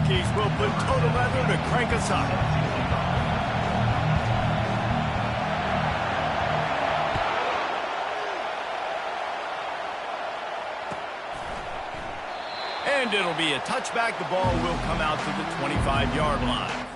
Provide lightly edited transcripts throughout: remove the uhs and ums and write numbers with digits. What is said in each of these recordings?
Hokies will put total leather to crank us up. And it'll be a touchback. The ball will come out to the 25-yard line.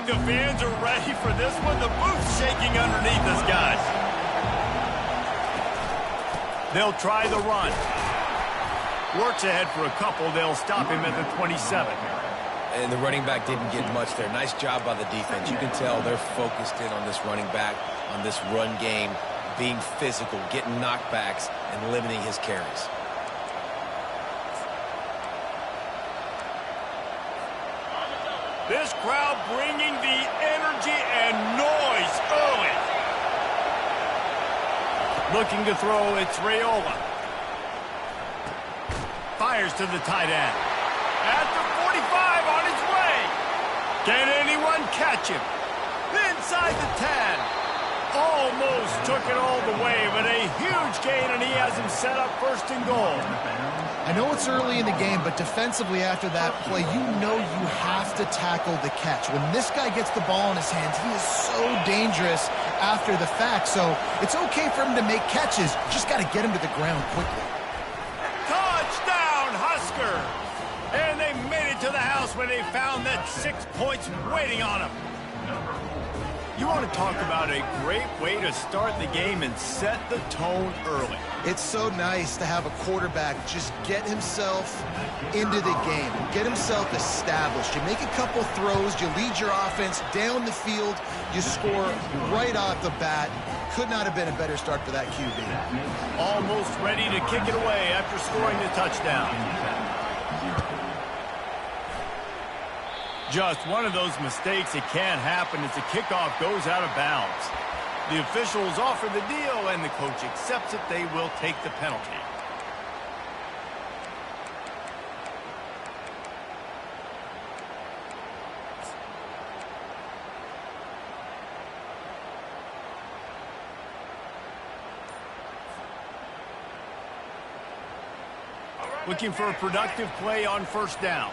The fans are ready for this one. The booth's shaking underneath us, guys. They'll try the run. Works ahead for a couple. They'll stop him at the 27. And the running back didn't get much there. Nice job by the defense. You can tell they're focused in on this running back, on this run game, being physical, getting knockbacks, and limiting his carries. This crowd bringing the energy and noise early. Looking to throw, it's Raiola. Fires to the tight end. At the 45 on his way. Can anyone catch him? Inside the 10. Almost took it all the way, but a huge gain, and he has him set up first and goal. I know it's early in the game, but defensively after that play, you know you have to tackle the catch. When this guy gets the ball in his hands, he is so dangerous after the fact. So it's okay for him to make catches. Just got to get him to the ground quickly. Touchdown, Husker! And they made it to the house when they found that 6 points waiting on them. You want to talk about a great way to start the game and set the tone early. It's so nice to have a quarterback just get himself into the game, get himself established. You make a couple throws, you lead your offense down the field, you score right off the bat. Could not have been a better start for that QB. Almost ready to kick it away after scoring the touchdown. Just one of those mistakes that can't happen as the kickoff goes out of bounds. The officials offer the deal, and the coach accepts it. They will take the penalty. Looking for a productive play on first down.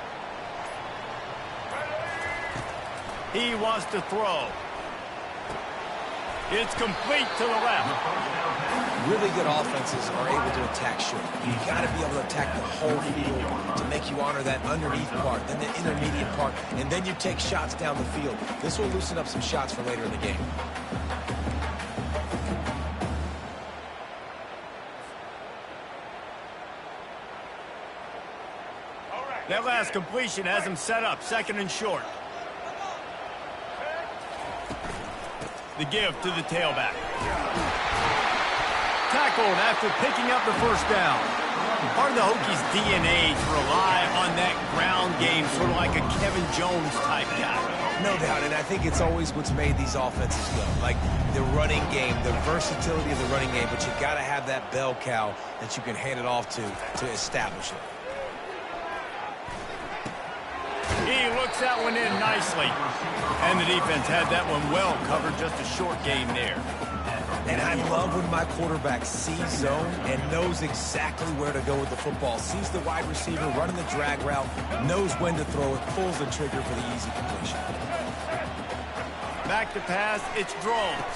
He wants to throw. It's complete to the left. Really good offenses are able to attack short. You got to be able to attack the whole field to make you honor that underneath part, then the intermediate part, and then you take shots down the field. This will loosen up some shots for later in the game. That last completion has him set up, second and short. The give to the tailback. Tackled after picking up the first down. Part of the Hokies' DNA to rely on that ground game, sort of like a Kevin Jones type guy. No doubt, and I think it's always what's made these offenses go. Like the running game, the versatility of the running game, but you got to have that bell cow that you can hand it off to establish it. He hooks that one in nicely. And the defense had that one well covered, just a short game there. And I love when my quarterback sees zone and knows exactly where to go with the football. Sees the wide receiver running the drag route, knows when to throw it, pulls the trigger for the easy completion. Back to pass, it's Drones.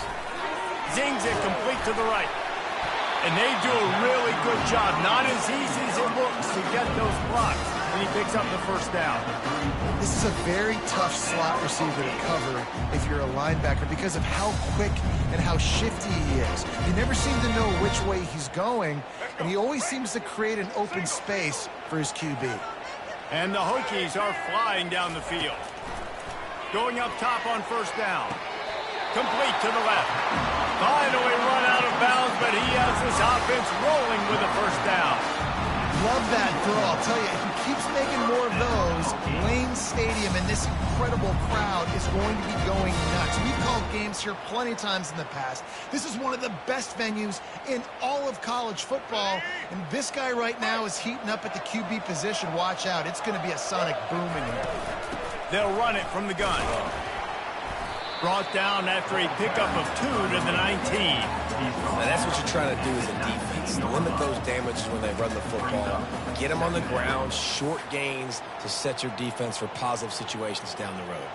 Zings it complete to the right. And they do a really good job. Not as easy as it looks to get those blocks. And he picks up the first down. This is a very tough slot receiver to cover if you're a linebacker because of how quick and how shifty he is. You never seem to know which way he's going, and he always seems to create an open space for his QB. And the Hokies are flying down the field. Going up top on first down. Complete to the left. Finally run out of bounds, but he has this offense rolling with a first down. Love that throw. I'll tell you, if he keeps making more of those, Lane Stadium and this incredible crowd is going to be going nuts. We've called games here plenty of times in the past. This is one of the best venues in all of college football, and this guy right now is heating up at the QB position. Watch out. It's going to be a sonic boom in here. They'll run it from the gun. Brought down after a pickup of 2 to the 19. Now that's what you're trying to do as a defense. Limit those damages when they run the football. Get them on the ground, short gains to set your defense for positive situations down the road.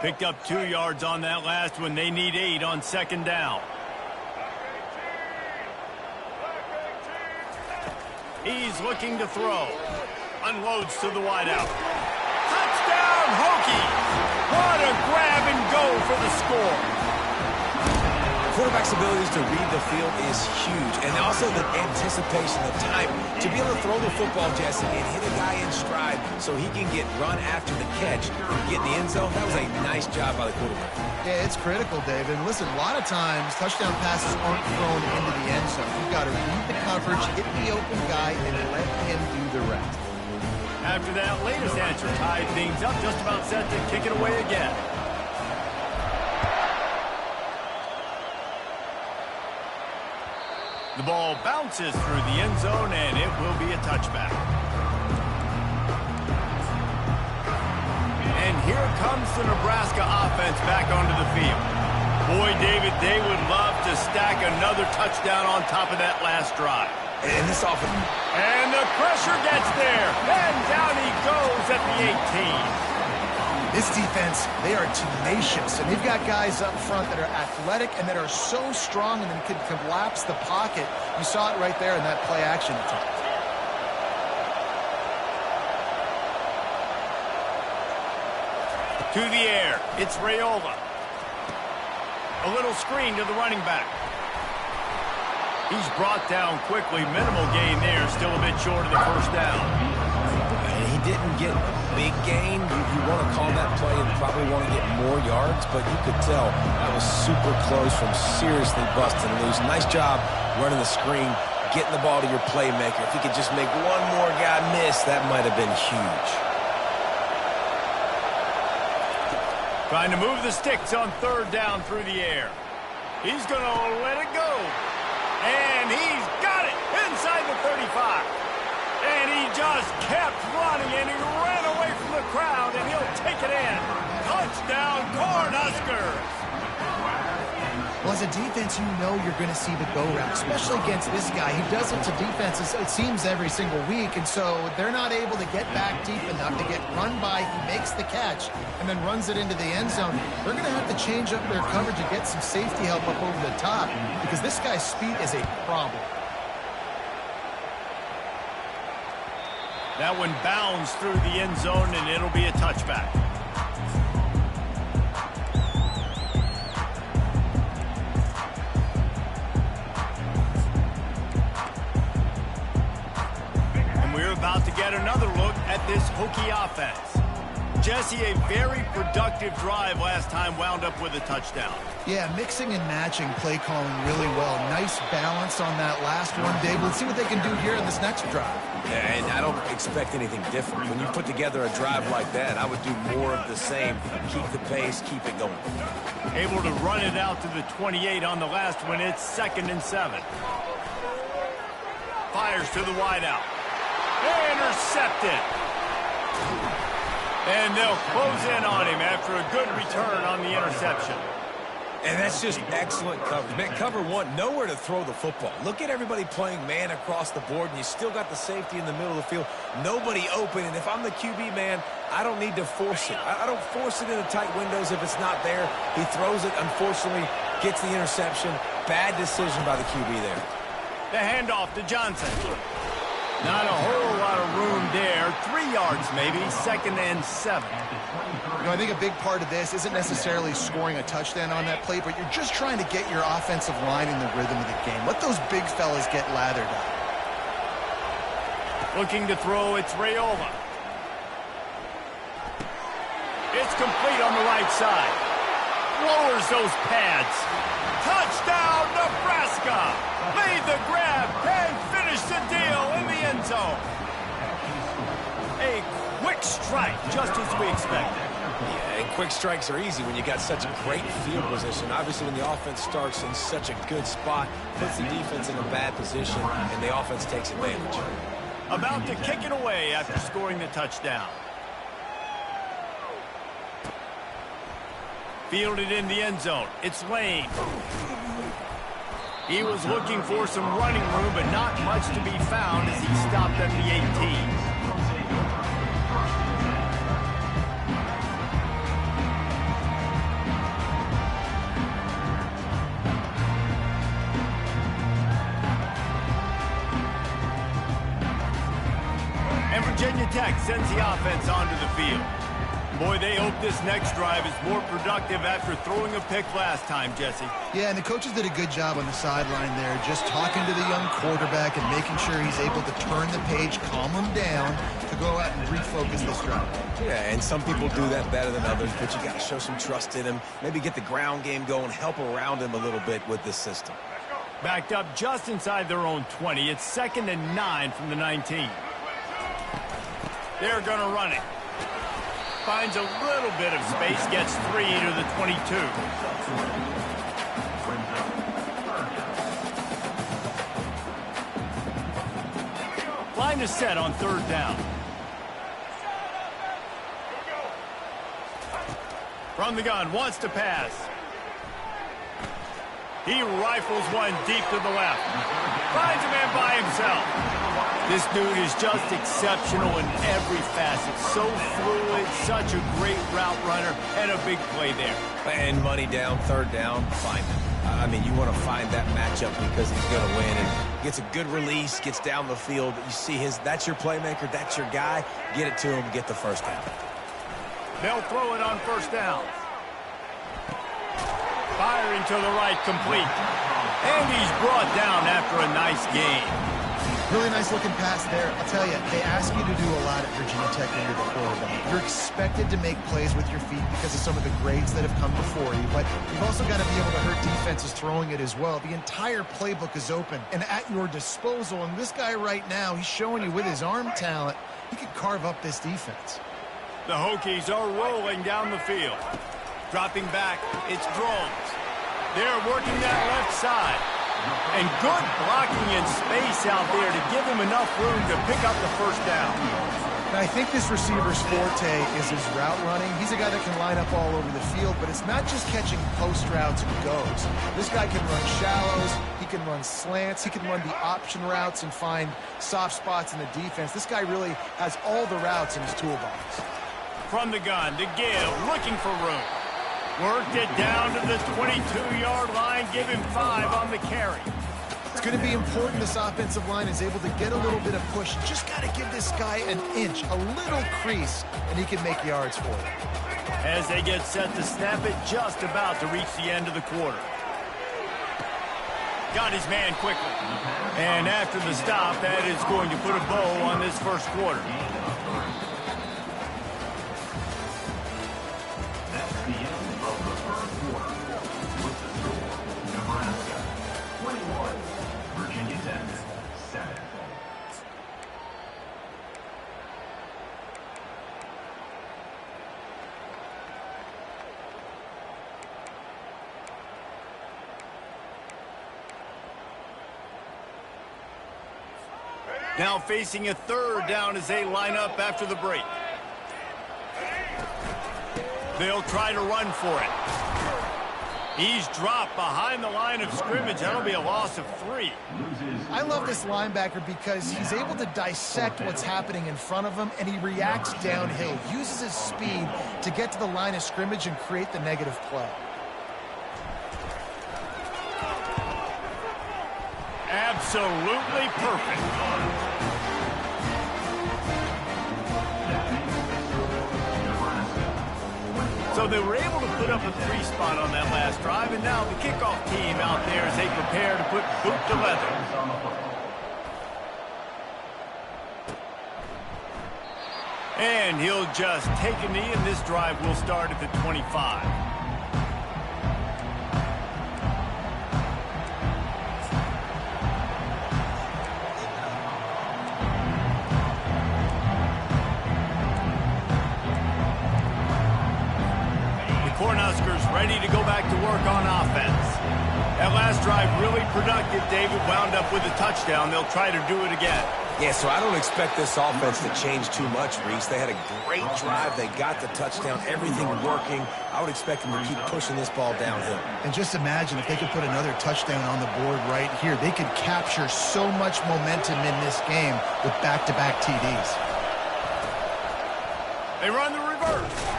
Picked up 2 yards on that last one. They need 8 on second down. He's looking to throw. Unloads to the wideout. Touchdown, Hokies! What a grab and go for the score. Quarterback's abilities to read the field is huge, and also the anticipation, the time to be able to throw the football, Jesse, and hit a guy in stride so he can get run after the catch and get in the end zone. That was a nice job by the quarterback. Yeah, it's critical, David. And listen, a lot of times touchdown passes aren't thrown into the end zone. You've got to read the coverage, hit the open guy, and let him do the rest. After that latest answer tied things up, just about set to kick it away again. The ball bounces through the end zone, and it will be a touchback. And here comes the Nebraska offense back onto the field. Boy, David, they would love to stack another touchdown on top of that last drive. And this offense. And the pressure gets there. And down he goes at the 18. This defense, they are tenacious, and they've got guys up front that are athletic and that are so strong and then can collapse the pocket. You saw it right there in that play-action attempt. To the air, it's Raiola. A little screen to the running back. He's brought down quickly. Minimal gain there, still a bit short of the first down. And he didn't get big gain. You want to call that play and probably want to get more yards, but you could tell that was super close from seriously busting loose. Nice job running the screen, getting the ball to your playmaker. If he could just make one more guy miss, that might have been huge. Trying to move the sticks on third down through the air. He's going to let it go. And he's got it inside the 35. And he just kept running, and he ran away from the crowd, and he'll take it in. Touchdown, Cornhuskers! Well, as a defense, you know you're going to see the go route, especially against this guy. He does it to defenses, it seems, every single week, and so they're not able to get back deep enough to get run by. He makes the catch and then runs it into the end zone. They're going to have to change up their coverage and get some safety help up over the top because this guy's speed is a problem. That one bounds through the end zone, and it'll be a touchback. And we're about to get another look at this Hokie offense. Jesse, a very productive drive last time wound up with a touchdown. Yeah, mixing and matching play calling really well. Nice balance on that last one, Dave. Let's see what they can do here in this next drive. Yeah, and I don't expect anything different. When you put together a drive like that, I would do more of the same. Keep the pace, keep it going. Able to run it out to the 28 on the last one. It's 2nd and 7. Fires to the wideout. Intercepted. And they'll close in on him after a good return on the interception. And that's just excellent coverage. Man, cover one, nowhere to throw the football. Look at everybody playing man across the board, and you still got the safety in the middle of the field. Nobody open, and if I'm the QB, man, I don't need to force it. I don't force it into tight windows if it's not there. He throws it, unfortunately, gets the interception. Bad decision by the QB there. The handoff to Johnson. Not a whole lot of room there. 3 yards maybe, 2nd and 7. You know, I think a big part of this isn't necessarily scoring a touchdown on that play, but you're just trying to get your offensive line in the rhythm of the game. Let those big fellas get lathered up. Looking to throw, it's Raiola. It's complete on the right side. Lowers those pads. Touchdown, Nebraska! Made the grab and finished the deal in the end zone. A quick strike, just as we expected. Yeah, and quick strikes are easy when you got such a great field position. Obviously, when the offense starts in such a good spot, puts the defense in a bad position, and the offense takes advantage. About to kick it away after scoring the touchdown. Fielded in the end zone. It's Lane. He was looking for some running room, but not much to be found as he stopped at the 18. And Virginia Tech sends the offense onto the field. Boy, they hope this next drive is more productive after throwing a pick last time, Jesse. Yeah, and the coaches did a good job on the sideline there, just talking to the young quarterback and making sure he's able to turn the page, calm him down, to go out and refocus this drive. Yeah, and some people do that better than others, but you got to show some trust in him, maybe get the ground game going, help around him a little bit with this system. Backed up just inside their own 20. It's 2nd and 9 from the 19. They're going to run it. Finds a little bit of space, gets 3 to the 22. Line is set on 3rd down. From the gun, wants to pass. He rifles one deep to the left. Finds a man by himself. This dude is just exceptional in every facet. So fluid, such a great route runner, and a big play there. And money down, 3rd down, find him. I mean, you want to find that matchup because he's going to win. And gets a good release, gets down the field. You see that's your playmaker, that's your guy. Get it to him, get the 1st down. They'll throw it on 1st down. Firing to the right, complete. And he's brought down after a nice gain. Really nice looking pass there. I'll tell you, they ask you to do a lot at Virginia Tech under the quarterback. You're expected to make plays with your feet because of some of the grades that have come before you, but you've also got to be able to hurt defenses throwing it as well. The entire playbook is open and at your disposal, and this guy right now, he's showing you with his arm talent, he could carve up this defense. The Hokies are rolling down the field. Dropping back, it's Drones. They're working that left side. And good blocking in space out there to give him enough room to pick up the 1st down. Now, I think this receiver's forte is his route running. He's a guy that can line up all over the field, but it's not just catching post routes and goes. This guy can run shallows, he can run slants, he can run the option routes and find soft spots in the defense. This guy really has all the routes in his toolbox. From the gun to give, looking for room. Worked it down to the 22-yard line, give him 5 on the carry. It's going to be important this offensive line is able to get a little bit of push. Just got to give this guy an inch, a little crease, and he can make yards for it. As they get set to snap it, just about to reach the end of the quarter. Got his man quickly. And after the stop, that is going to put a bow on this 1st quarter. Now facing a third down as they line up after the break. They'll try to run for it. He's dropped behind the line of scrimmage. That'll be a loss of 3. I love this linebacker because he's able to dissect what's happening in front of him, and he reacts downhill, uses his speed to get to the line of scrimmage and create the negative play. Absolutely perfect. So they were able to put up a 3 spot on that last drive, and now the kickoff team out there as they prepare to put boot to leather. And he'll just take a knee, and this drive will start at the 25. Cornhuskers ready to go back to work on offense. That last drive really productive. David wound up with a touchdown. They'll try to do it again. Yeah, so I don't expect this offense to change too much, Reese. They had a great drive. They got the touchdown, everything working. I would expect them to keep pushing this ball downhill. And just imagine if they could put another touchdown on the board right here. They could capture so much momentum in this game with back-to-back TDs. They run the reverse.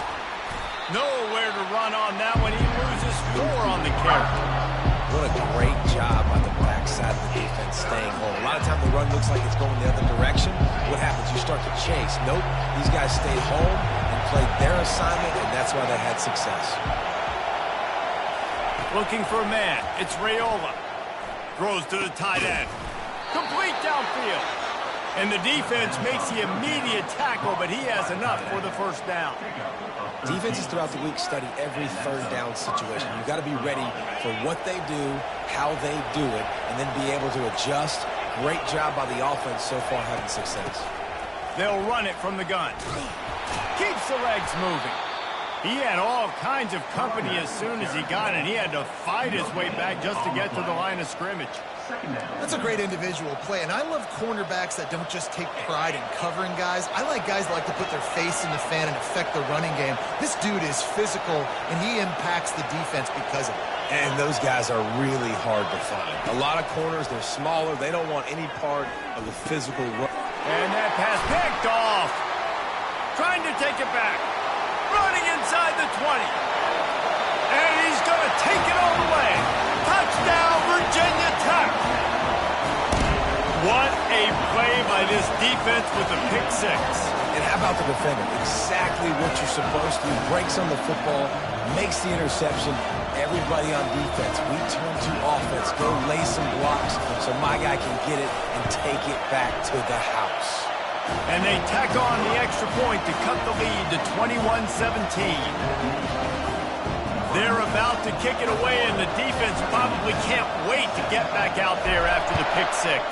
Nowhere to run on that one. He loses 4 on the carry. What a great job on the backside of the defense staying home. A lot of times the run looks like it's going the other direction. What happens? You start to chase. Nope. These guys stayed home and played their assignment, and that's why they had success. Looking for a man. It's Raiola. Throws to the tight end. Complete downfield. And the defense makes the immediate tackle, but he has enough for the first down. Defenses throughout the week study every third down situation. You've got to be ready for what they do, how they do it, and then be able to adjust. Great job by the offense so far having success. They'll run it from the gun. Keeps the legs moving. He had all kinds of company as soon as he got it. He had to fight his way back just to get to the line of scrimmage. That's a great individual play, and I love cornerbacks that don't just take pride in covering guys. I like guys that like to put their face in the fan and affect the running game. This dude is physical, and he impacts the defense because of it. And those guys are really hard to find. A lot of corners, they're smaller. They don't want any part of the physical run. And that pass picked off. Trying to take it back. Running inside the 20. And he's going to take it all the way. Touchdown, Virginia Tech. What a play by this defense with a pick 6. And how about the defender? Exactly what you're supposed to do. Breaks on the football, makes the interception. Everybody on defense, we turn to offense. Go lay some blocks so my guy can get it and take it back to the house. And they tack on the extra point to cut the lead to 21-17. They're about to kick it away, and the defense probably can't wait to get back out there after the pick 6.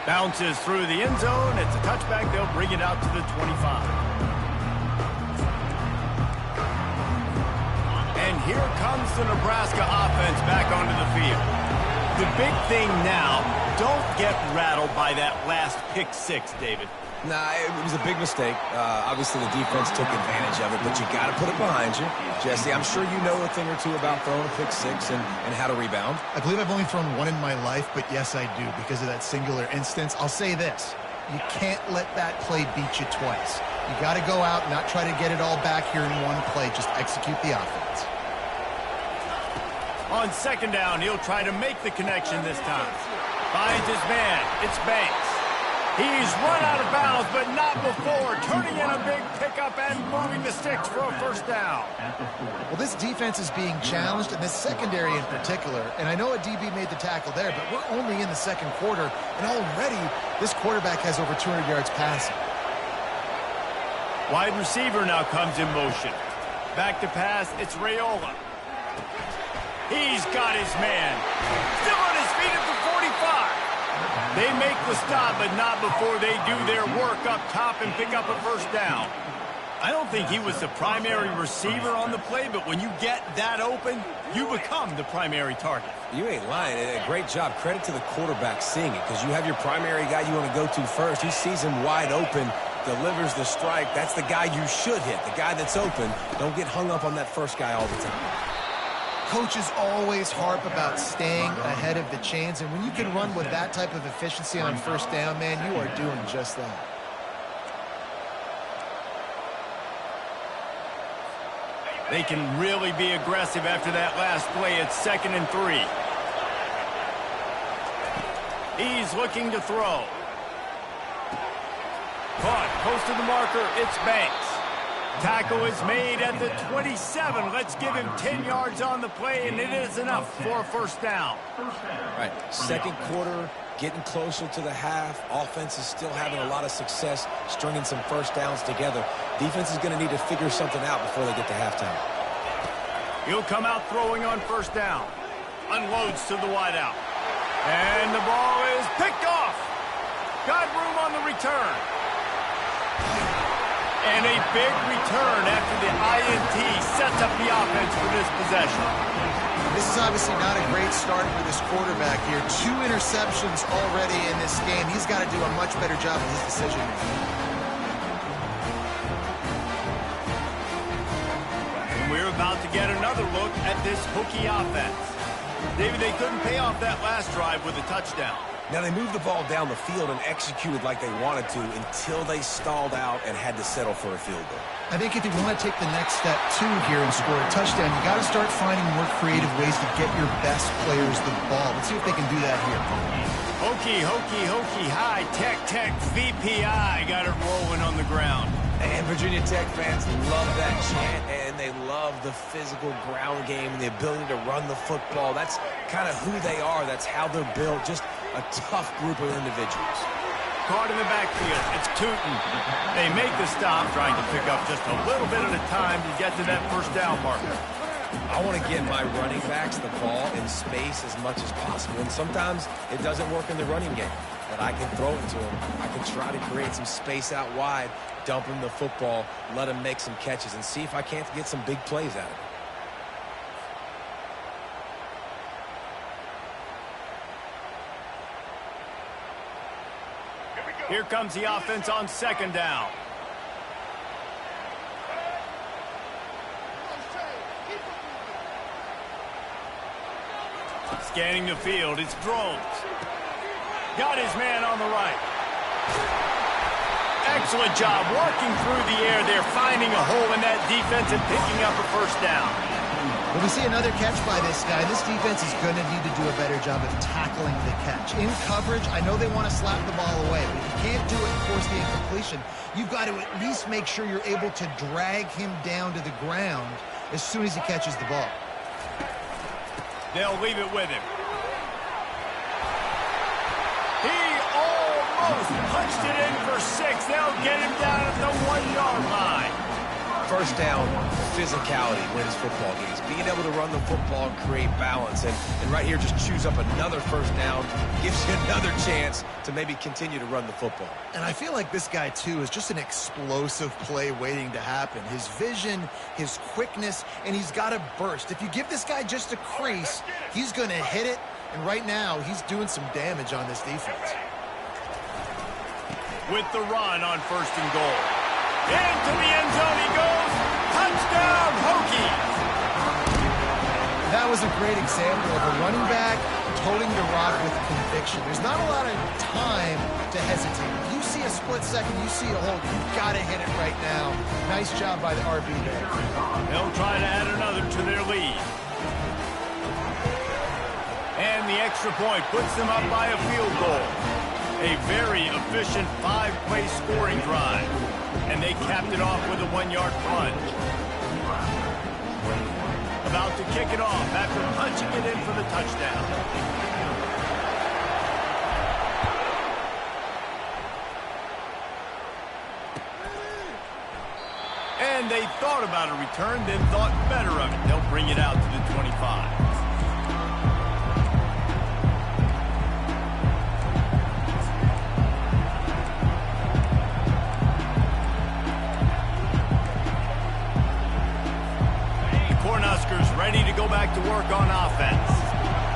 Bounces through the end zone. It's a touchback. They'll bring it out to the 25. And here comes the Nebraska offense back onto the field. The big thing now, don't get rattled by that last pick 6, David. Nah, it was a big mistake. Obviously, the defense took advantage of it, but you got to put it behind you. Jesse, I'm sure you know a thing or two about throwing a pick 6 and how to rebound. I believe I've only thrown one in my life, but yes, I do because of that singular instance. I'll say this. You can't let that play beat you twice. You got to go out and not try to get it all back here in one play. Just execute the offense. On second down, he'll try to make the connection this time. Finds his man. It's Banks. He's run out of bounds, but not before. Turning in a big pickup and moving the sticks for a first down. Well, this defense is being challenged, and this secondary in particular. And I know a DB made the tackle there, but we're only in the second quarter, and already this quarterback has over 200 yards passing. Wide receiver now comes in motion. Back to pass, it's Raiola. He's got his man. Still on his feet at the 45. They make the stop, but not before they do their work up top and pick up a first down. I don't think he was the primary receiver on the play, but when you get that open, you become the primary target. You ain't lying. A great job. Credit to the quarterback seeing it, because you have your primary guy you want to go to first. He sees him wide open, delivers the strike. That's the guy you should hit, the guy that's open. Don't get hung up on that first guy all the time. Coaches always harp about staying ahead of the chains, and when you can run with that type of efficiency on first down, man, you are doing just that. They can really be aggressive after that last play. It's 2nd and 3. He's looking to throw. Caught, close to the marker, it's Banks. Tackle is made at the 27. Let's give him 10 yards on the play, and it is enough for a first down. Right, second quarter, getting closer to the half. Offense is still having a lot of success stringing some first downs together. Defense is going to need to figure something out before they get to halftime. He'll come out throwing on first down. Unloads to the wideout. And the ball is picked off. Got room on the return. And a big return after the INT sets up the offense for this possession. This is obviously not a great start for this quarterback here. 2 interceptions already in this game. He's got to do a much better job of his decision making. And we're about to get another look at this Hokie offense. David, they couldn't pay off that last drive with a touchdown. Now, they moved the ball down the field and executed like they wanted to until they stalled out and had to settle for a field goal. I think if you want to take the next step, too, here and score a touchdown, you got to start finding more creative ways to get your best players the ball. Let's see if they can do that here. Hokie, Hokie, Hokie, high, tech, VPI. Got it rolling on the ground. And Virginia Tech fans love that chant, and they love the physical ground game and the ability to run the football. That's kind of who they are. That's how they're built. Just a tough group of individuals. Caught in the backfield. It's Tootin. They make the stop, trying to pick up just a little bit at a time to get to that first down marker. I want to get my running backs the ball in space as much as possible, and sometimes it doesn't work in the running game, but I can throw it to them. I can try to create some space out wide, dump him the football, let him make some catches, and see if I can't get some big plays out of it. Here comes the offense on 2nd down. Scanning the field, it's Drones. Got his man on the right. Excellent job working through the air there, finding a hole in that defense and picking up a first down. When we see another catch by this guy, this defense is going to need to do a better job of tackling the catch. In coverage, I know they want to slap the ball away, but if you can't do it and force the incompletion, you've got to at least make sure you're able to drag him down to the ground as soon as he catches the ball. They'll leave it with him. He almost punched it in for 6. They'll get him down at the 1-yard line. First down, physicality wins football games. Being able to run the football and create balance. And right here, just choose up another first down. Gives you another chance to maybe continue to run the football. And I feel like this guy, too, is just an explosive play waiting to happen. His vision, his quickness, and he's got a burst. If you give this guy just a crease, he's going to hit it. And right now, he's doing some damage on this defense. With the run on 1st and goal. Into the end zone he goes. Touchdown, Hokies. That was a great example of a running back toting the rock with conviction. There's not a lot of time to hesitate. If you see a split second, you see a hole, you've got to hit it right now. Nice job by the RB there. They'll try to add another to their lead. And the extra point puts them up by a field goal. A very efficient 5-play scoring drive. And they capped it off with a 1-yard plunge. About to kick it off after punching it in for the touchdown. And they thought about a return, then thought better of it. They'll bring it out to the 25. go back to work on offense.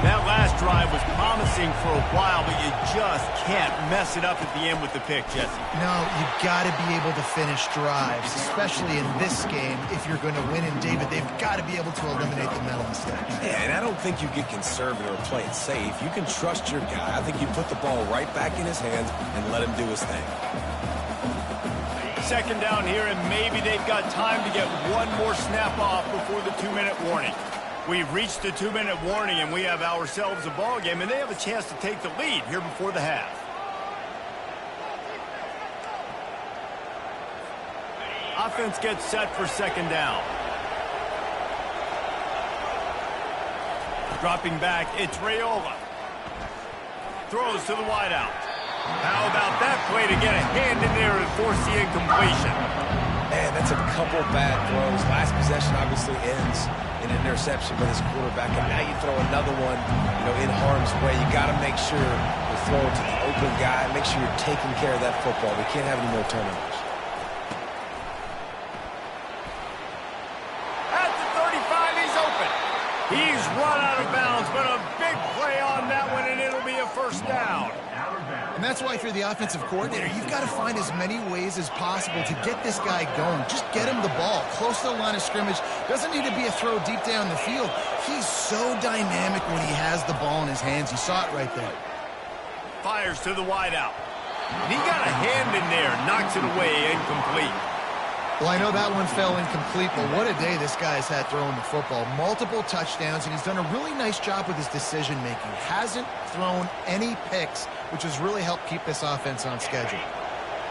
That last drive was promising for a while, but you just can't mess it up at the end with the pick, Jesse. No, you got to be able to finish drives, especially in this game. If you're going to win in David, they've got to be able to eliminate the mental mistakes. Yeah, and I don't think you get conservative or play it safe. You can trust your guy. I think you put the ball right back in his hands and let him do his thing. Second down here, and maybe they've got time to get one more snap off before the 2-minute warning. We've reached the 2-minute warning, and we have ourselves a ball game, and they have a chance to take the lead here before the half. Offense gets set for second down. Dropping back, it's Raiola. Throws to the wideout. How about that play to get a hand in there and force the incompletion? Man, that's a couple bad throws. Last possession obviously ends in an interception by this quarterback, and now you throw another one, in harm's way. You got to make sure you throw it to the open guy. Make sure you're taking care of that football. We can't have any more turnovers. At the 35, he's open. He's run out of bounds, but a big play on that one, and it'll be a first down. And that's why if you're the offensive coordinator, you've got to find as many ways as possible to get this guy going. Just get him the ball close to the line of scrimmage. Doesn't need to be a throw deep down the field. He's so dynamic when he has the ball in his hands. You saw it right there. Fires to the wideout. And he got a hand in there, knocks it away, incomplete. Well, I know that one fell incomplete, but what a day this guy's had throwing the football. Multiple touchdowns, and he's done a really nice job with his decision-making. Hasn't thrown any picks, which has really helped keep this offense on schedule.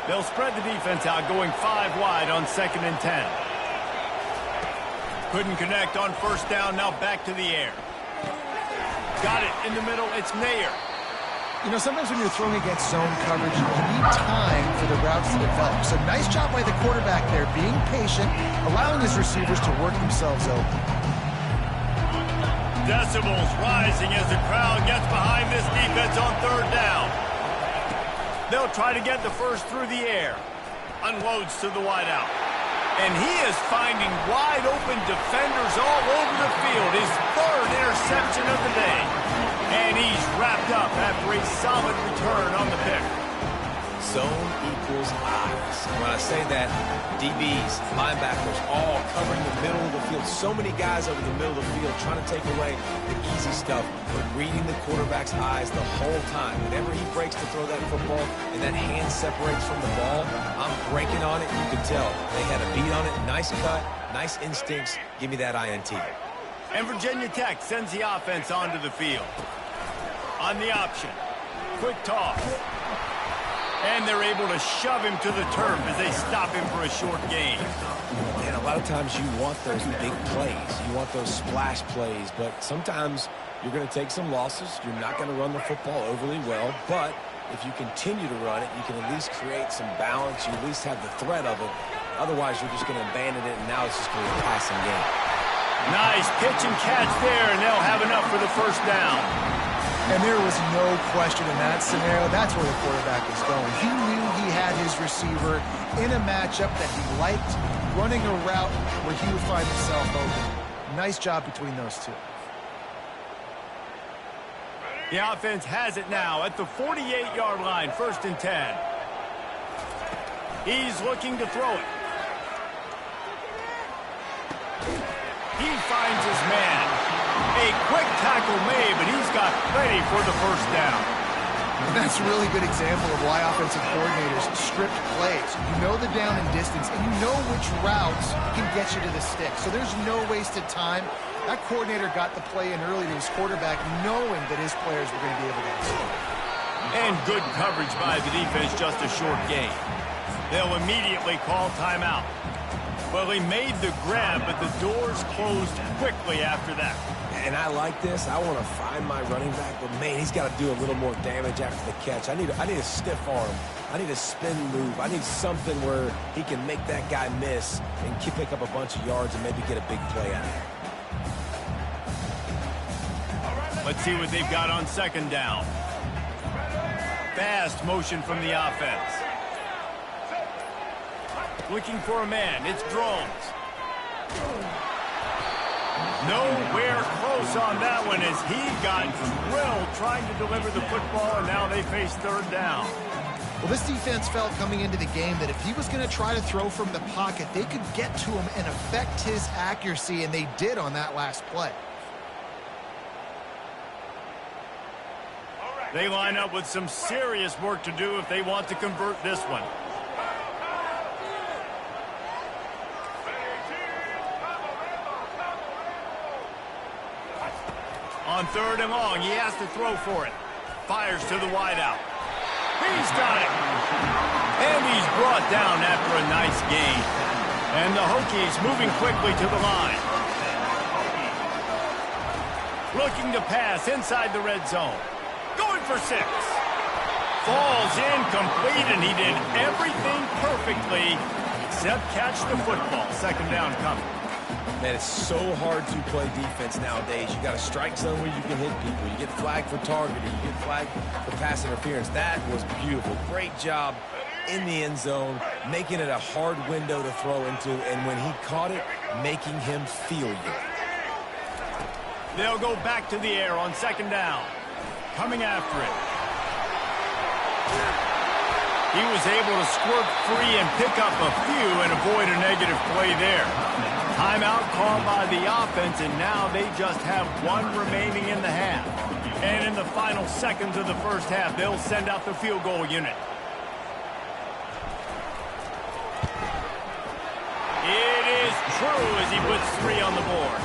They'll spread the defense out, going 5 wide on 2nd and 10. Couldn't connect on first down, now back to the air. Got it in the middle, it's Nair. Sometimes when you're throwing against zone coverage, you need time for the routes to develop. So nice job by the quarterback there, being patient, allowing his receivers to work themselves open. Decibels rising as the crowd gets behind this defense on 3rd down. They'll try to get the first through the air. Unloads to the wideout. And he is finding wide open defenders all over the field. His 3rd interception of the day. And he's wrapped up after a solid return on the pick. Zone equals eyes. When I say that, DBs, linebackers, all covering the middle of the field. So many guys over the middle of the field trying to take away the easy stuff, but reading the quarterback's eyes the whole time. Whenever he breaks to throw that football and that hand separates from the ball, I'm breaking on it. You can tell they had a beat on it. Nice cut, nice instincts. Give me that INT. And Virginia Tech sends the offense onto the field. On the option. Quick toss. And they're able to shove him to the turf as they stop him for a short gain. And a lot of times you want those big plays. You want those splash plays. But sometimes you're going to take some losses. You're not going to run the football overly well. But if you continue to run it, you can at least create some balance. You at least have the threat of it. Otherwise, you're just going to abandon it, and now it's just going to be a passing game. Nice pitch and catch there, and they'll have enough for the first down. And there was no question in that scenario. That's where the quarterback was going. He knew he had his receiver in a matchup that he liked, running a route where he would find himself open. Nice job between those two. The offense has it now at the 48-yard line, 1st and 10. He's looking to throw it. He finds his man. A quick tackle made, but he's got plenty for the first down. And that's a really good example of why offensive coordinators script plays. You know the down and distance, and you know which routes can get you to the stick. So there's no wasted time. That coordinator got the play in early to his quarterback, knowing that his players were going to be able to execute. And good coverage by the defense, just a short gain. They'll immediately call timeout. Well, he made the grab, but the doors closed quickly after that. And I like this. I want to find my running back, but man, he's got to do a little more damage after the catch. I need a stiff arm. I need a spin move. I need something where he can make that guy miss and pick up a bunch of yards and maybe get a big play out of it. Let's see what they've got on 2nd down. Fast motion from the offense. Looking for a man. It's Drones. Nowhere close on that one as he got drilled trying to deliver the football, and now they face third down. Well, this defense felt coming into the game that if he was going to try to throw from the pocket, they could get to him and affect his accuracy, and they did on that last play. They line up with some serious work to do if they want to convert this one. On third and long, he has to throw for it. Fires to the wideout. He's got it. And he's brought down after a nice gain. And the Hokies moving quickly to the line. Looking to pass inside the red zone. Going for 6. Falls incomplete, and he did everything perfectly except catch the football. Second down coming. Man, it's so hard to play defense nowadays. You got a strike zone where you can hit people. You get flagged for targeting. You get flagged for pass interference. That was beautiful. Great job in the end zone, making it a hard window to throw into, and when he caught it, making him feel you. They'll go back to the air on second down. Coming after it. He was able to squirt free and pick up a few and avoid a negative play there. Timeout called by the offense, and now they just have one remaining in the half. And in the final seconds of the first half, they'll send out the field goal unit. It is true as he puts 3 on the board.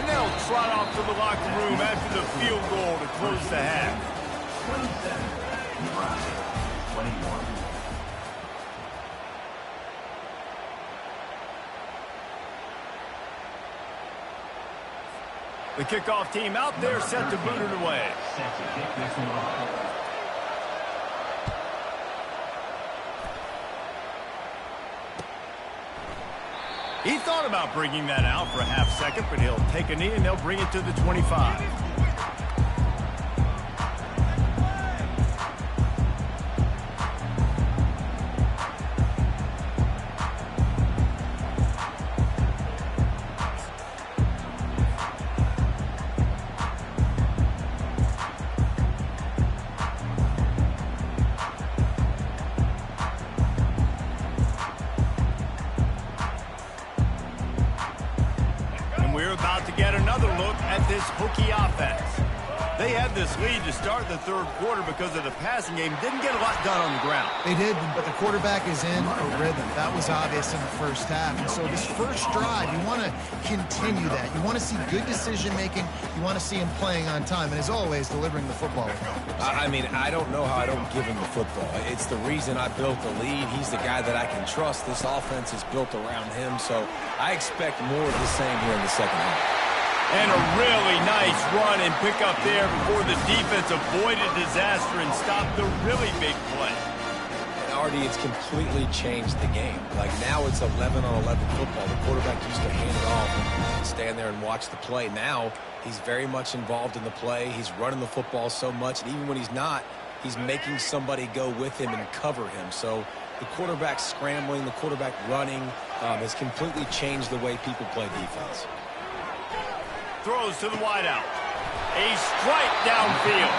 And they'll trot off to the locker room after the field goal to close the half. 21. The kickoff team out there set to boot it away. He thought about bringing that out for a half second, but he'll take a knee and they'll bring it to the 25. This Hokie offense. They had this lead to start the third quarter because of the passing game. Didn't get a lot done on the ground. They did, but the quarterback is in a rhythm. That was obvious in the first half. And so this first drive, you want to continue that. You want to see good decision-making. You want to see him playing on time. And as always, delivering the football. I mean, I don't know how I don't give him the football. It's the reason I built the lead. He's the guy that I can trust. This offense is built around him. So I expect more of the same here in the second half. And a really nice run and pick up there before the defense avoided disaster and stopped the really big play. And Artie, it's completely changed the game. Like now it's 11-on-11 football. The quarterback used to hand it off and stand there and watch the play. Now he's very much involved in the play. He's running the football so much, and even when he's not, he's making somebody go with him and cover him. So the quarterback scrambling, the quarterback running has completely changed the way people play defense. Throws to the wideout. A strike downfield.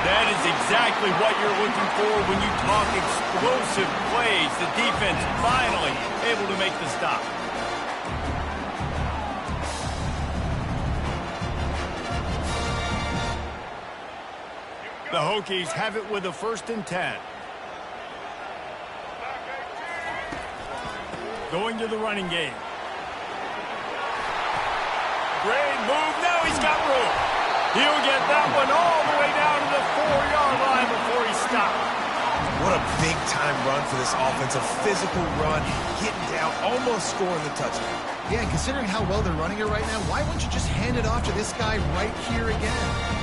That is exactly what you're looking for when you talk explosive plays. The defense finally able to make the stop. The Hokies have it with a 1st and 10. Going to the running game. Great move. Now he's got room. He'll get that one all the way down to the 4-yard line before he stops. What a big-time run for this offense. A physical run, getting down, almost scoring the touchdown. Yeah, and considering how well they're running it right now, why wouldn't you just hand it off to this guy right here again?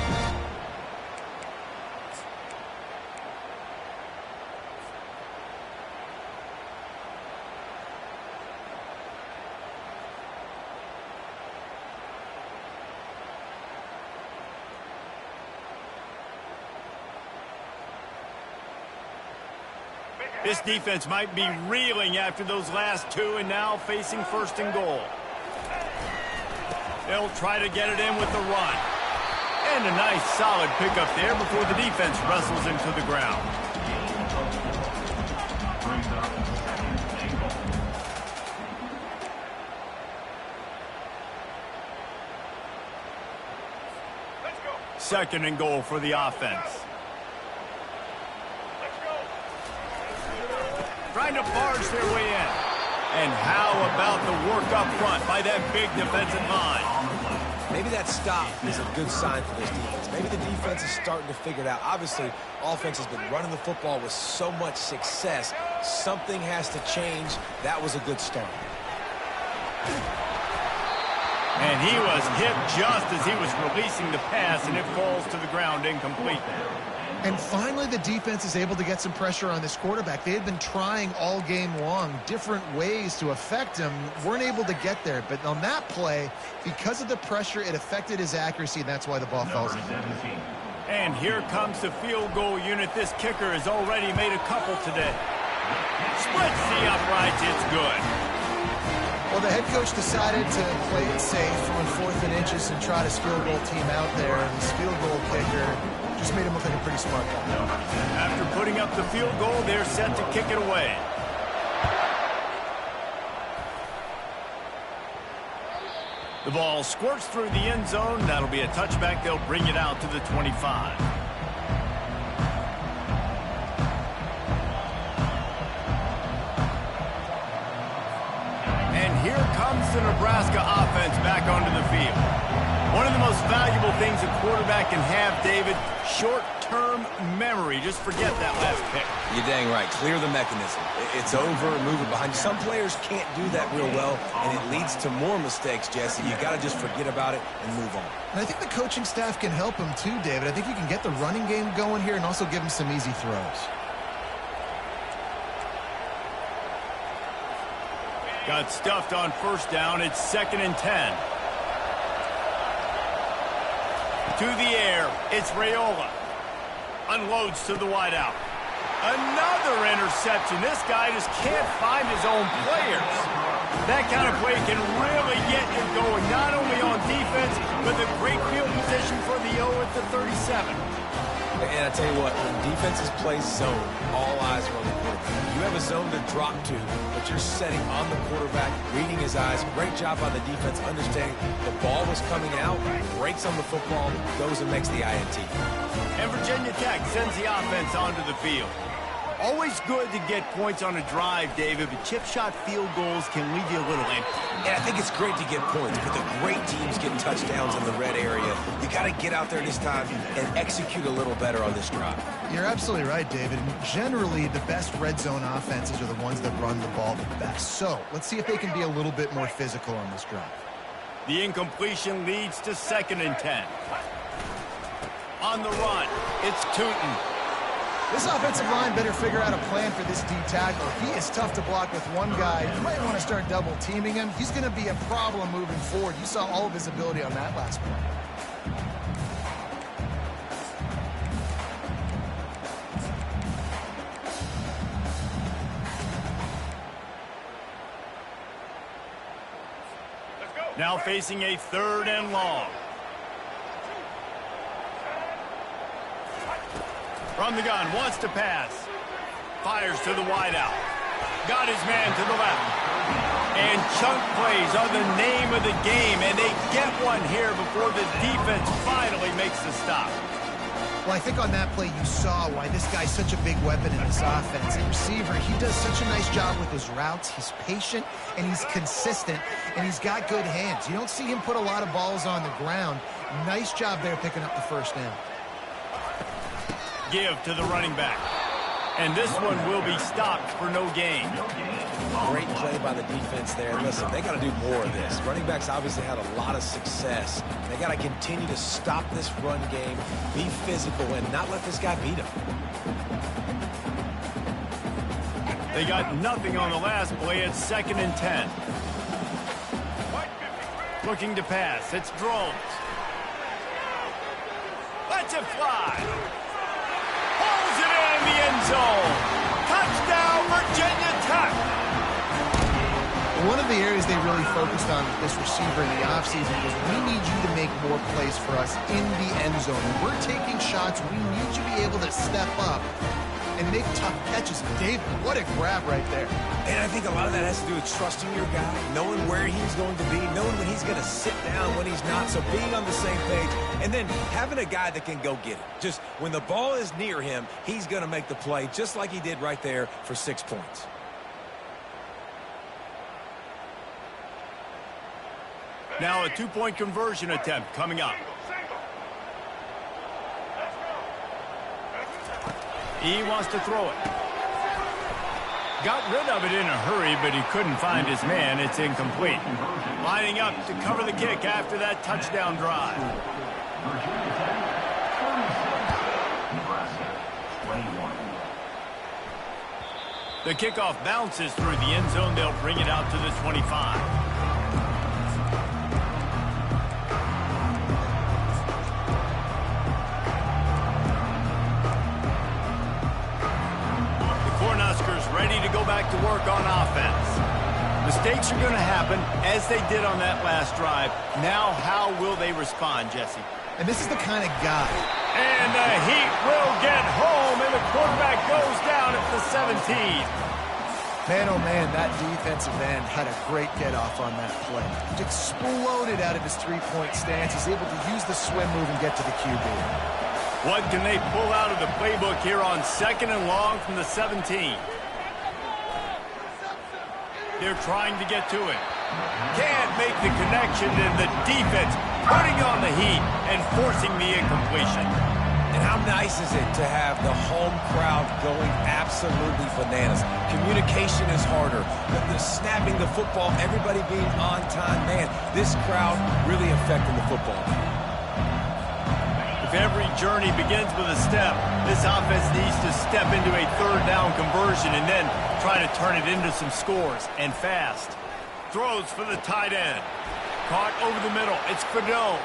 This defense might be reeling after those last 2 and now facing 1st and goal. They'll try to get it in with the run. And a nice solid pickup there before the defense wrestles him to the ground. Second and goal for the offense. Trying to barge their way in. And how about the work up front by that big defensive line? Maybe that stop is a good sign for this defense. Maybe the defense is starting to figure it out. Obviously, offense has been running the football with so much success. Something has to change. That was a good start. And he was hit just as he was releasing the pass, and it falls to the ground incomplete. And finally, the defense is able to get some pressure on this quarterback. They had been trying all game long, different ways to affect him, weren't able to get there. But on that play, because of the pressure, it affected his accuracy, and that's why the ball falls in. And here comes the field goal unit. This kicker has already made a couple today. Splits the uprights, it's good. Well, the head coach decided to play it safe on 4th and inches and try his field goal team out there. And this field goal kicker just made him look like a pretty smart guy. After putting up the field goal, they're set to kick it away. The ball squirts through the end zone. That'll be a touchback. They'll bring it out to the 25. And here comes the Nebraska offense back onto the field. One of the most valuable things a quarterback can have, David, short-term memory. Just forget that last pick. You're dang right. Clear the mechanism. It's over, move it behind you. Some players can't do that real well, and it leads to more mistakes, Jesse. You got to just forget about it and move on. And I think the coaching staff can help him too, David. I think you can get the running game going here and also give him some easy throws. Got stuffed on first down. It's 2nd and 10. To the air, it's Raiola. Unloads to the wideout. Another interception. This guy just can't find his own players. That kind of play can really get you going, not only on defense, but the great field position for the O at the 37. And I tell you what, when defenses play zone, all eyes are on the quarterback. You have a zone to drop to, but you're setting on the quarterback, reading his eyes. Great job by the defense, understanding the ball was coming out, breaks on the football, goes and makes the INT. And Virginia Tech sends the offense onto the field. Always good to get points on a drive, David, but chip shot field goals can leave you a little empty. And I think it's great to get points, but the great teams get touchdowns in the red area. You got to get out there this time and execute a little better on this drive. You're absolutely right, David. Generally, the best red zone offenses are the ones that run the ball the best. So let's see if they can be a little bit more physical on this drive. The incompletion leads to 2nd and 10. On the run, it's Tootin. This offensive line better figure out a plan for this D tackle. He is tough to block with one guy. You might want to start double teaming him. He's going to be a problem moving forward. You saw all of his ability on that last play. Now facing a 3rd and long. From the gun, wants to pass. Fires to the wideout. Got his man to the left. And chunk plays are the name of the game, and they get one here before the defense finally makes the stop. Well, I think on that play you saw why this guy's such a big weapon in this offense. The receiver, he does such a nice job with his routes. He's patient, and he's consistent, and he's got good hands. You don't see him put a lot of balls on the ground. Nice job there picking up the first down. Give to the running back. And this one will be stopped for no gain. Great play by the defense there. Listen, they got to do more of this. Running backs obviously had a lot of success. They got to continue to stop this run game, be physical, and not let this guy beat them. They got nothing on the last play. It's 2nd and 10. Looking to pass. It's Drones. Lets it fly. Pulls it in the end zone. Touchdown, Virginia Tech. One of the areas they really focused on with this receiver in the offseason was we need you to make more plays for us in the end zone. When we're taking shots, we need you to be able to step up and make tough catches. David, what a grab right there. And I think a lot of that has to do with trusting your guy, knowing where he's going to be, knowing when he's going to sit down, when he's not, so being on the same page, and then having a guy that can go get it. Just when the ball is near him, he's going to make the play, just like he did right there for 6 points. Now a two-point conversion attempt coming up. He wants to throw it. Got rid of it in a hurry, but he couldn't find his man. It's incomplete. Lining up to cover the kick after that touchdown drive. Nebraska, 21. The kickoff bounces through the end zone. They'll bring it out to the 25. Ready to go back to work on offense. Mistakes are going to happen, as they did on that last drive. Now, how will they respond, Jesse? And this is the kind of guy. And the Heat will get home, and the quarterback goes down at the 17. Man, oh man, that defensive end had a great get-off on that play. He exploded out of his three-point stance. He's able to use the swim move and get to the QB. What can they pull out of the playbook here on 2nd and long from the 17? They're trying to get to it. Can't make the connection, and the defense putting on the heat and forcing the incompletion. And how nice is it to have the home crowd going absolutely bananas? Communication is harder. The snapping the football, everybody being on time. Man, this crowd really affecting the football. If every journey begins with a step, this offense needs to step into a third down conversion and then try to turn it into some scores, and fast. Throws for the tight end. Caught over the middle. It's Fidel.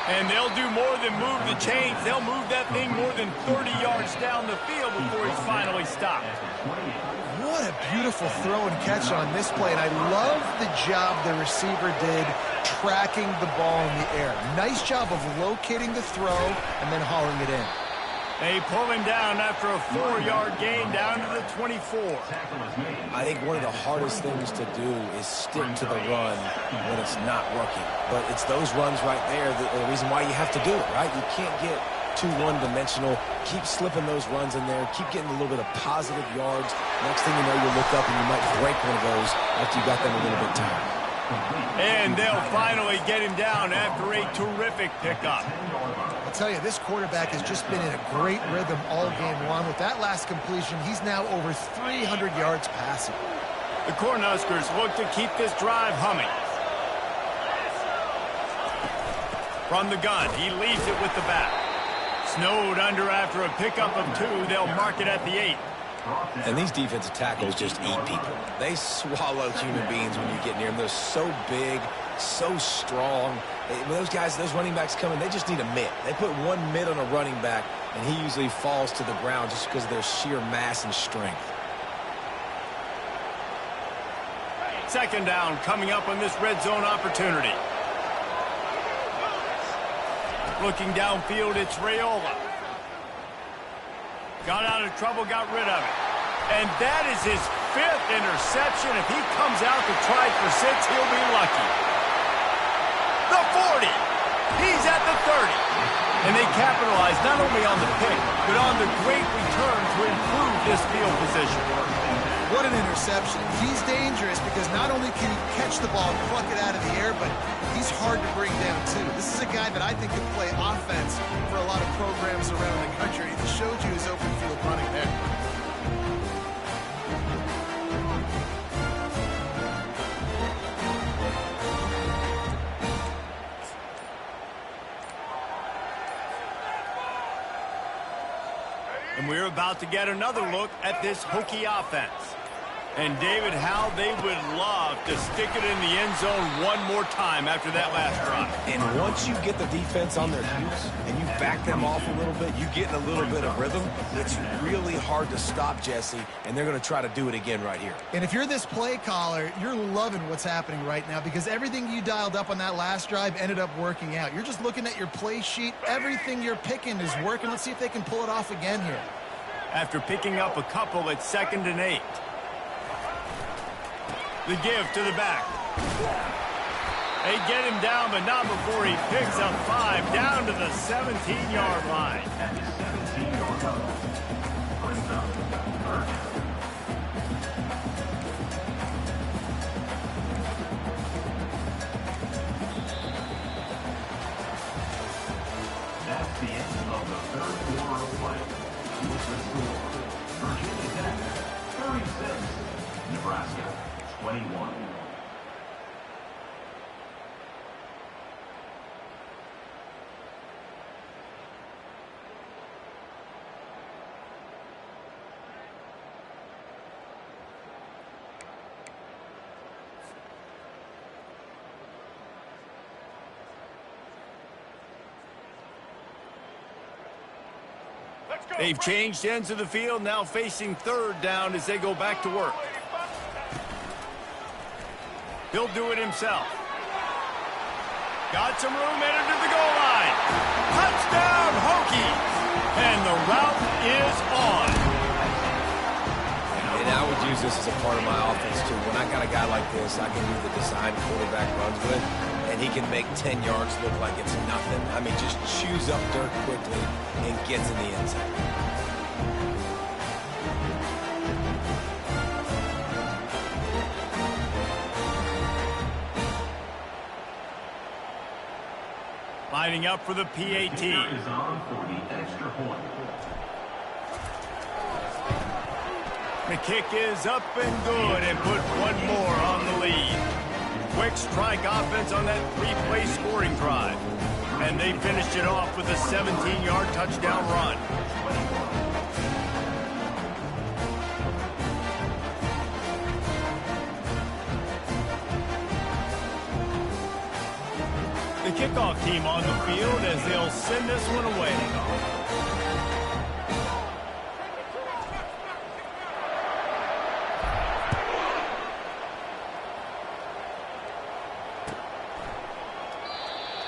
And they'll do more than move the chains. They'll move that thing more than 30 yards down the field before he's finally stopped. What a beautiful throw and catch on this play. And I love the job the receiver did tracking the ball in the air. Nice job of locating the throw and then hauling it in. They pull him down after a 4-yard gain down to the 24. I think one of the hardest things to do is stick to the run when it's not working. But it's those runs right there that are the reason why you have to do it, right? You can't get too one-dimensional. Keep slipping those runs in there. Keep getting a little bit of positive yards. Next thing you know, you look up and you might break one of those after you got them a little bit tired. And they'll finally get him down after a terrific pickup. I'll tell you, this quarterback has just been in a great rhythm all game long. With that last completion, he's now over 300 yards passing. The Cornhuskers look to keep this drive humming. From the gun, he leaves it with the back. Snowed under after a pickup of 2. They'll mark it at the 8. And these defensive tackles just eat people. They swallow human beings when you get near them. They're so big, so strong. When those guys, those running backs come in, they just need a mitt. They put one mitt on a running back, and he usually falls to the ground just because of their sheer mass and strength. 2nd down coming up on this red zone opportunity. Looking downfield, it's Raiola. Got out of trouble, got rid of it. And that is his 5th interception. If he comes out to try for 6, he'll be lucky. The 40. He's at the 30. And they capitalize not only on the pick, but on the great return to improve this field position. What an interception. He's dangerous because not only can he catch the ball and pluck it out of the air, but he's hard to bring down, too. This is a guy that I think could play offense for a lot of programs around the country. He showed you his open field running there. And we're about to get another look at this Hokie offense. And, David, how they would love to stick it in the end zone one more time after that last drive. And once you get the defense on their heels and you back them off a little bit, you get in a little bit of rhythm, it's really hard to stop, Jesse, and they're going to try to do it again right here. And if you're this play caller, you're loving what's happening right now because everything you dialed up on that last drive ended up working out. You're just looking at your play sheet. Everything you're picking is working. Let's see if they can pull it off again here. After picking up a couple at 2nd and 8. The give to the back. They get him down, but not before he picks up 5 down to the 17-yard line. That's the end of the third quarter of play. With the score, Virginia Tech 36, Nebraska 21. They've changed ends of the field, now facing 3rd down as they go back to work. He'll do it himself. Got some room, headed to the goal line. Touchdown, Hokies! And the route is on. And I would use this as a part of my offense, too. When I got a guy like this, I can do the design quarterback runs with, and he can make 10 yards look like it's nothing. I mean, just chews up dirt quickly and gets in the end zone. Lining up for the PAT. Is on for the extra point. The kick is up and good and put one more on the lead. Quick strike offense on that 3-play scoring drive. And they finished it off with a 17-yard touchdown run. The kickoff team on the field as they'll send this one away.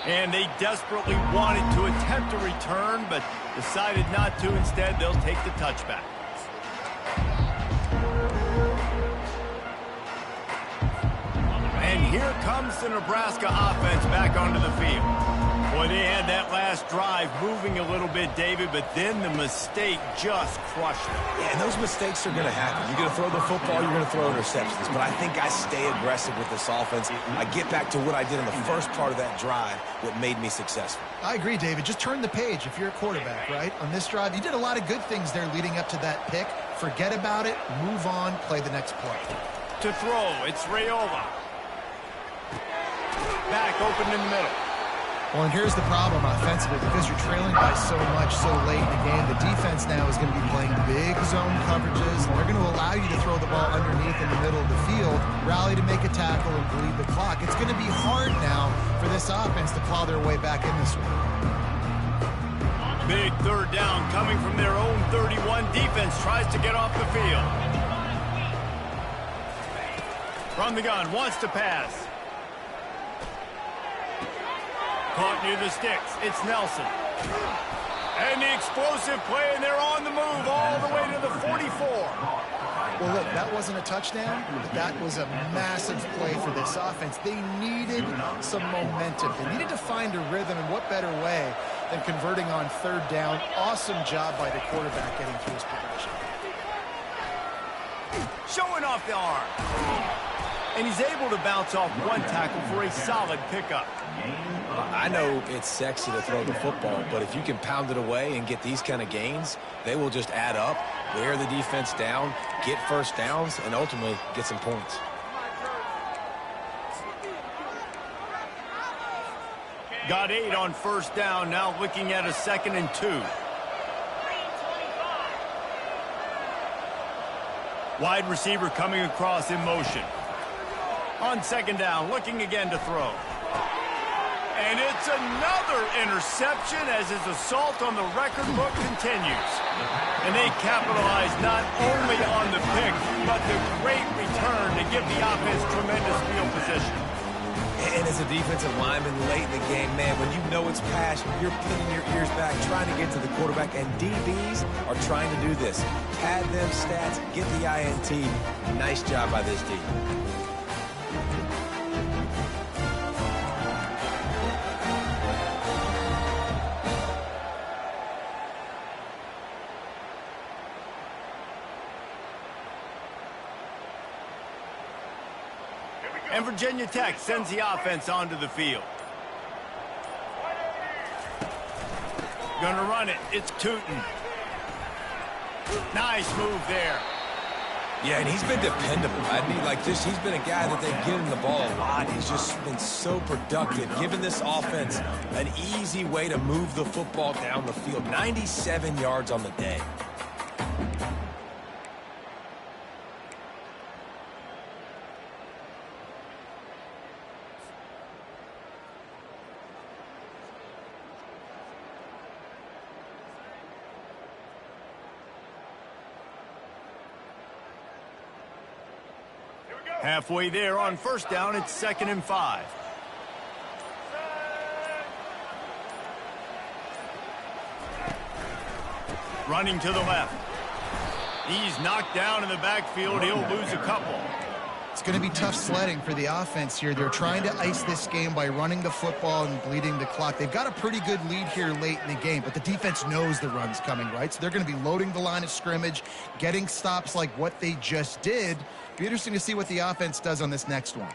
And they desperately wanted to attempt a return, but decided not to. Instead, they'll take the touchback. And here comes the Nebraska offense back onto the field. Boy, they had that last drive moving a little bit, David, but then the mistake just crushed them. Yeah, and those mistakes are going to happen. You're going to throw the football, you're going to throw interceptions. But I think I stay aggressive with this offense. I get back to what I did in the first part of that drive, what made me successful. I agree, David. Just turn the page if you're a quarterback, right? On this drive, you did a lot of good things there leading up to that pick. Forget about it, move on, play the next play. To throw, it's Raiola. Back open in the middle. Well, and here's the problem offensively. Because you're trailing by so much so late in the game, the defense now is going to be playing big zone coverages, and they're going to allow you to throw the ball underneath in the middle of the field, rally to make a tackle, and bleed the clock. It's going to be hard now for this offense to plow their way back in this one. Big 3rd down coming from their own 31. Defense tries to get off the field. From the gun, wants to pass. Caught near the sticks. It's Nelson. And the explosive play, and they're on the move all the way to the 44. Well, look, that wasn't a touchdown, but that was a massive play for this offense. They needed some momentum. They needed to find a rhythm, and what better way than converting on 3rd down. Awesome job by the quarterback getting through his progression. Showing off the arm. And he's able to bounce off one tackle for a solid pickup. I know it's sexy to throw the football, but if you can pound it away and get these kind of gains, they will just add up, wear the defense down, get first downs, and ultimately get some points. Got 8 on 1st down, now looking at a 2nd and 2. Wide receiver coming across in motion. On second down, looking again to throw. And it's another interception as his assault on the record book continues. And they capitalize not only on the pick, but the great return to give the offense tremendous field position. And as a defensive lineman late in the game, man, when you know it's pass, you're pinning your ears back, trying to get to the quarterback, and DBs are trying to do this. Pad them stats, get the INT. Nice job by this D. And Virginia Tech sends the offense onto the field. Gonna run it. It's Tootin. Nice move there. Yeah, and he's been dependable. I mean, like this, he's been a guy that they've given the ball a lot. He's just been so productive, giving this offense an easy way to move the football down the field. 97 yards on the day. Halfway there on first down, it's 2nd and 5. Running to the left. He's knocked down in the backfield. He'll lose a couple. It's going to be tough sledding for the offense here. They're trying to ice this game by running the football and bleeding the clock. They've got a pretty good lead here late in the game, but the defense knows the run's coming, right? So they're going to be loading the line of scrimmage, getting stops like what they just did. Be interesting to see what the offense does on this next one.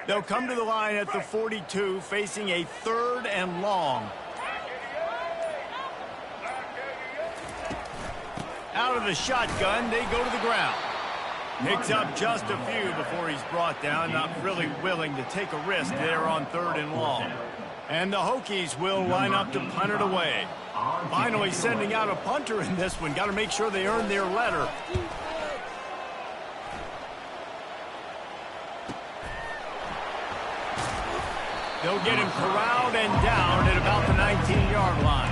They'll come to the line at the 42, facing a 3rd and long. Out of the shotgun, they go to the ground. Picks up just a few before he's brought down, not really willing to take a risk there on 3rd and long. And the Hokies will line up to punt it away. Finally sending out a punter in this one. Got to make sure they earn their letter. They'll get him corralled and down at about the 19-yard line.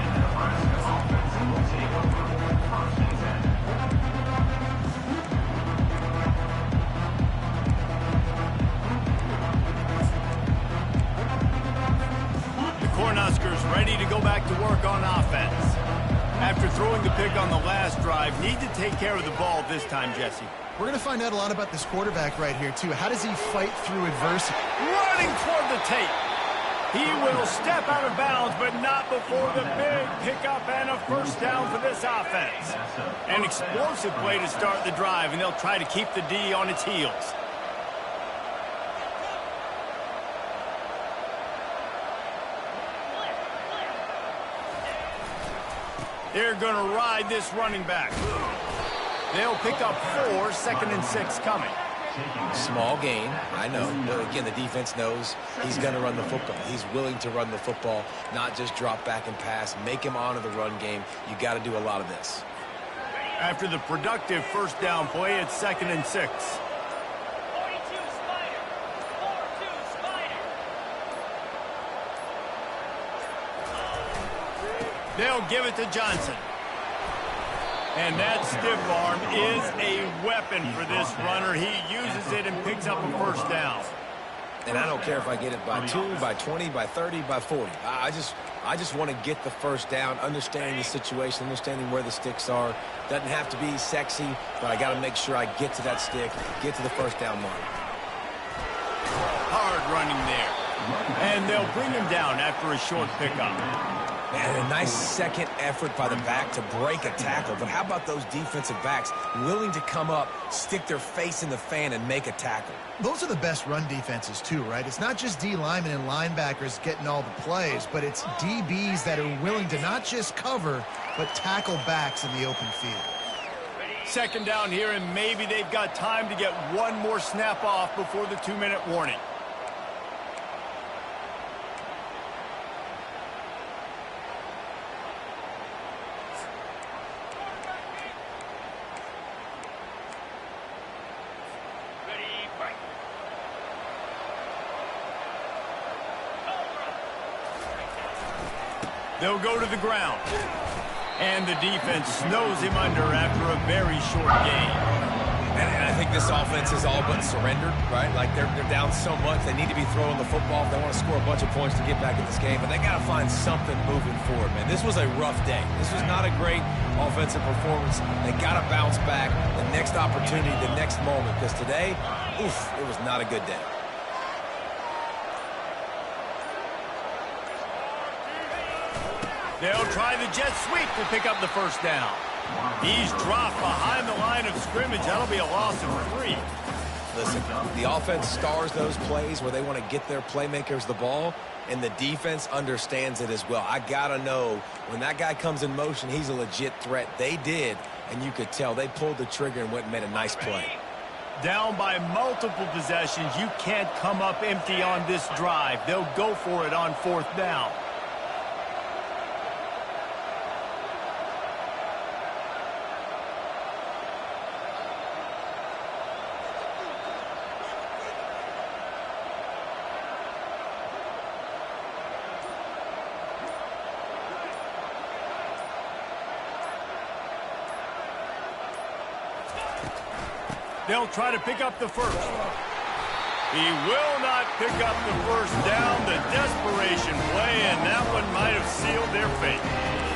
Cornhuskers ready to go back to work on offense. After throwing the pick on the last drive, need to take care of the ball this time, Jesse. We're going to find out a lot about this quarterback right here, too. How does he fight through adversity? Running toward the tape. He will step out of bounds, but not before the big pickup and a first down for this offense. An explosive play to start the drive, and they'll try to keep the D on its heels. They're going to ride this running back. They'll pick up 4, 2nd and 6 coming. Small gain, I know. But again, the defense knows he's going to run the football. He's willing to run the football, not just drop back and pass. Make him honor the run game. You got to do a lot of this. After the productive first down play, it's 2nd and 6. They'll give it to Johnson. And that stiff arm is a weapon for this runner. He uses it and picks up a first down. And I don't care if I get it by 2, by 20, by 30, by 40. I just want to get the first down, understanding the situation, understanding where the sticks are. Doesn't have to be sexy, but I got to make sure I get to that stick, get to the first down mark. Hard running there. And they'll bring him down after a short pickup. And a nice second effort by the back to break a tackle. But how about those defensive backs willing to come up, stick their face in the fan, and make a tackle? Those are the best run defenses, too, right? It's not just D linemen and linebackers getting all the plays, but it's DBs that are willing to not just cover, but tackle backs in the open field. Second down here, and maybe they've got time to get one more snap off before the 2-minute warning. They'll go to the ground. And the defense snows him under after a very short game. And I think this offense is all but surrendered, right? Like they're down so much, they need to be throwing the football if they want to score a bunch of points to get back in this game. But they got to find something moving forward, man. This was a rough day. This was not a great offensive performance. They got to bounce back the next opportunity, the next moment, because today, oof, it was not a good day. They'll try the jet sweep to pick up the first down. He's dropped behind the line of scrimmage. That'll be a loss of 3. Listen, the offense stars those plays where they want to get their playmakers the ball, and the defense understands it as well. I got to know when that guy comes in motion, he's a legit threat. They did, and you could tell they pulled the trigger and went and made a nice play. Down by multiple possessions, you can't come up empty on this drive. They'll go for it on 4th down. They'll try to pick up the first. He will not pick up the first down. The desperation play, and that one might have sealed their fate.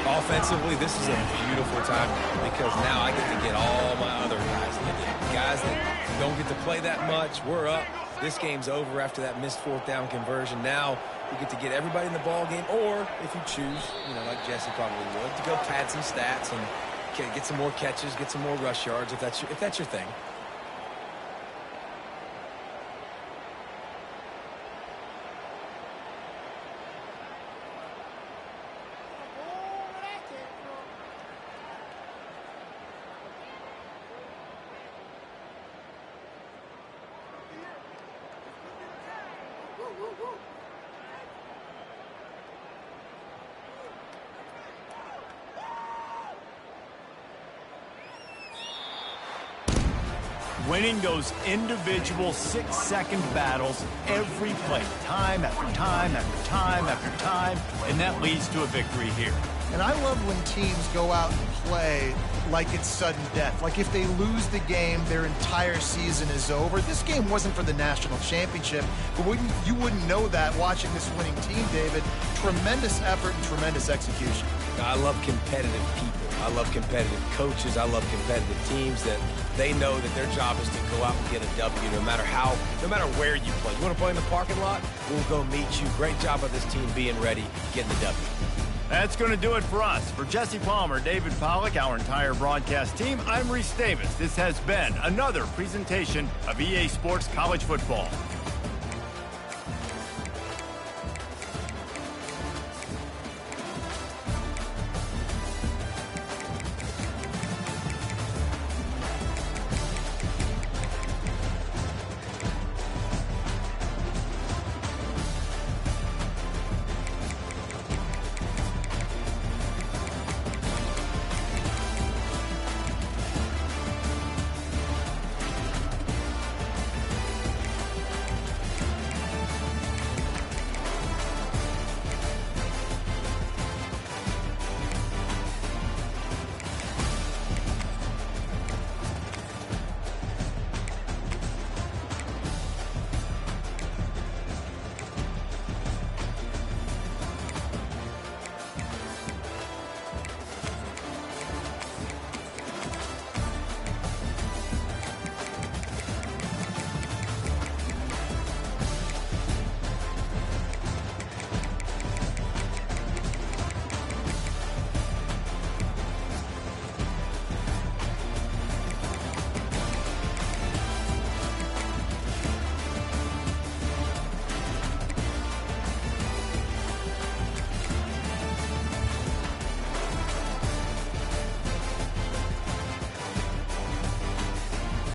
Offensively, this is a beautiful time because now I get to get all my other guys in the game. Guys that don't get to play that much. We're up. This game's over after that missed 4th down conversion. Now we get to get everybody in the ball game, or if you choose, like Jesse probably would, to go pad some stats and get some more catches, get some more rush yards if that's your thing. Winning those individual 6-second battles every play, time after time after time after time, and that leads to a victory here. And I love when teams go out and play like it's sudden death. Like if they lose the game, their entire season is over. This game wasn't for the national championship, but you wouldn't know that watching this winning team, David. Tremendous effort and tremendous execution. I love competitive people. I love competitive coaches. I love competitive teams that they know that their job is to go out and get a W no matter where you play. You want to play in the parking lot? We'll go meet you. Great job of this team being ready, getting the W. That's going to do it for us. For Jesse Palmer, David Pollack, our entire broadcast team, I'm Reese Davis. This has been another presentation of EA Sports College Football.